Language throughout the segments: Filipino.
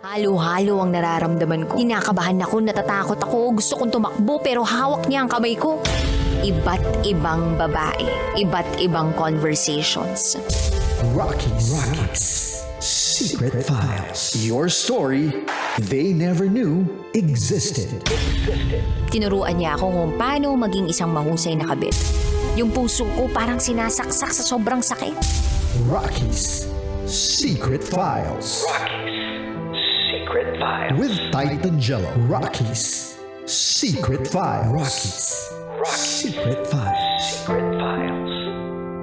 Halo-halo ang nararamdaman ko. Kinakabahan ako, natatakot ako, gusto kong tumakbo pero hawak niya ang kamay ko. Iba't ibang babae, iba't ibang conversations. Rocky's Secret Files. Your story they never knew existed. Tinuruan niya ako kung paano maging isang mahusay na kabit. Yung puso ko parang sinasaksak sa sobrang sakit. Rocky's Secret Files. Secret Files. With Titan Jello. Rocky's Secret Files. Rocky's Secret Files. Secret Files.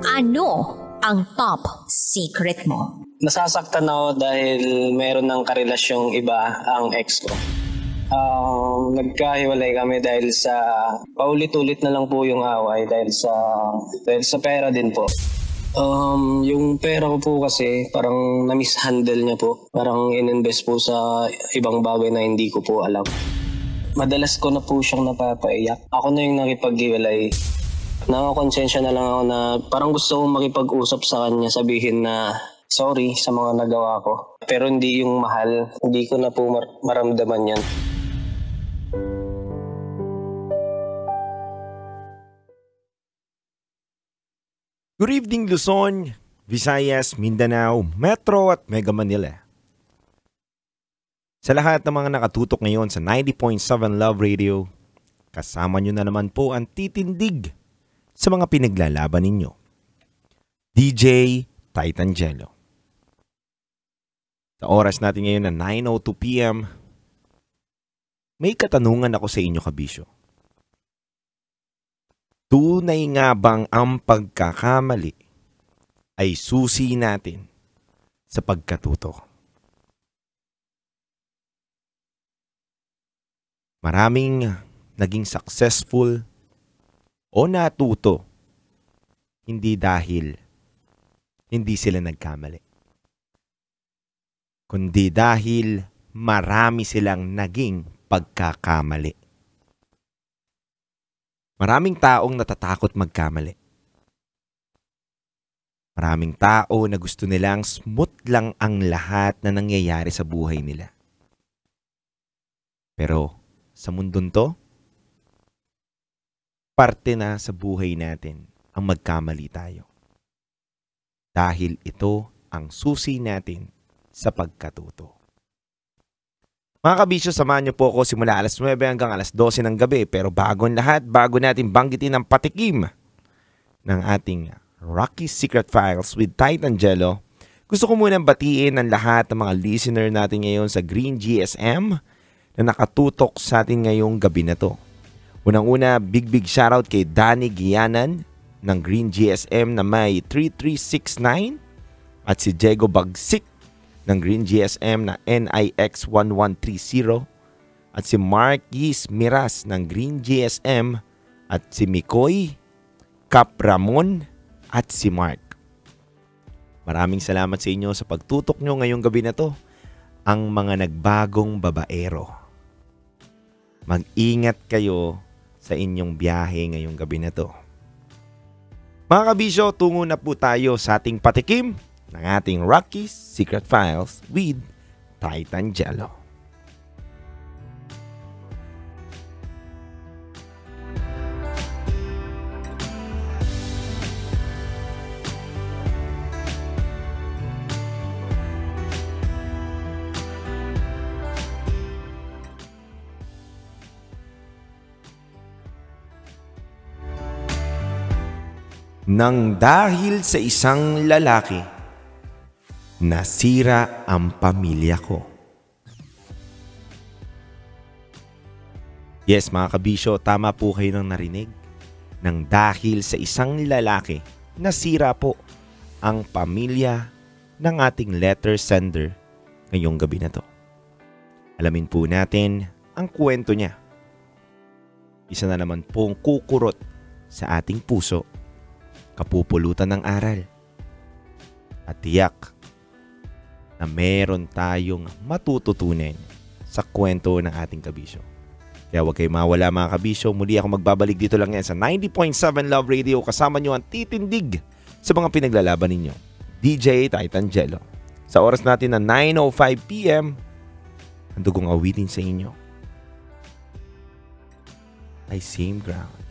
Ano ang top secret mo? Nasasaktan ako dahil meron ng karelasyong iba ang ex ko. Nagkahiwalay kami dahil sa paulit-ulit na lang po yung away dahil sa pera din po. Yung pera ko po kasi parang na-mishandle niya po. Parang in-invest po sa ibang bagay na hindi ko po alam. Madalas ko na po siyang napapaiyak. Ako na yung nakipaghiwalay. Nakakonsensya na lang ako na parang gusto kong makipag-usap sa kanya, sabihin na sorry sa mga nagawa ko. Pero hindi yung mahal. Hindi ko na po maramdaman yan. Good evening Luzon, Visayas, Mindanao, Metro at Mega Manila. Sa lahat ng mga nakatutok ngayon sa 90.7 Love Radio, kasama nyo na naman po ang titindig sa mga pinaglalaban ninyo. DJ Titan Jello. Sa oras natin ngayon na 9:02 PM, may katanungan ako sa inyo kabisyo. Tunay nga bang ang pagkakamali ay susi natin sa pagkatuto? Maraming naging successful o natuto hindi dahil hindi sila nagkamali, kundi dahil marami silang naging pagkakamali. Maraming taong natatakot magkamali. Maraming tao na gusto nilang smooth lang ang lahat na nangyayari sa buhay nila. Pero sa mundong to, parte na sa buhay natin ang magkamali tayo. Dahil ito ang susi natin sa pagkatuto. Mga kabisyo, samahan niyo po ako simula alas 9 hanggang alas 12 ng gabi. Pero bago ang lahat, bago natin banggitin ang patikim ng ating Rocky's Secret Files with Titan Jello, gusto ko munang batiin ang lahat ng mga listener natin ngayon sa Green GSM na nakatutok sa atin ngayong gabi na to. Unang-una, big shoutout kay Danny Gianan ng Green GSM na may 3369 at si Diego Bagsik ng Green GSM na NIX1130 at si Marquis Miras ng Green GSM at si Mikoy Capramon at si Mark. Maraming salamat sa inyo sa pagtutok nyo ngayong gabi na to. Ang mga nagbagong babaero, mag-ingat kayo sa inyong biyahe ngayong gabi na to. Mga kabisyo, tungo na po tayo sa ating patikim ng ating Rocky's Secret Files with Titan Jello. Nang dahil sa isang lalaki, nasira ang pamilya ko. Yes, mga kabisyo, tama po kayo nang narinig. Nang dahil sa isang lalaki, nasira po ang pamilya ng ating letter sender ngayong gabi na to. Alamin po natin ang kwento niya. Isa na naman pong kukurot sa ating puso, kapupulutan ng aral, at tiyak na meron tayong matututunan sa kwento ng ating kabisyo. Kaya huwag kayo mawala mga kabisyo. Muli ako magbabalik dito lang yan sa 90.7 Love Radio. Kasama nyo ang titindig sa mga pinaglalaban ninyo, DJ Titan Jello. Sa oras natin na 9:05 PM, Ang dugong awitin sa inyo ay same ground.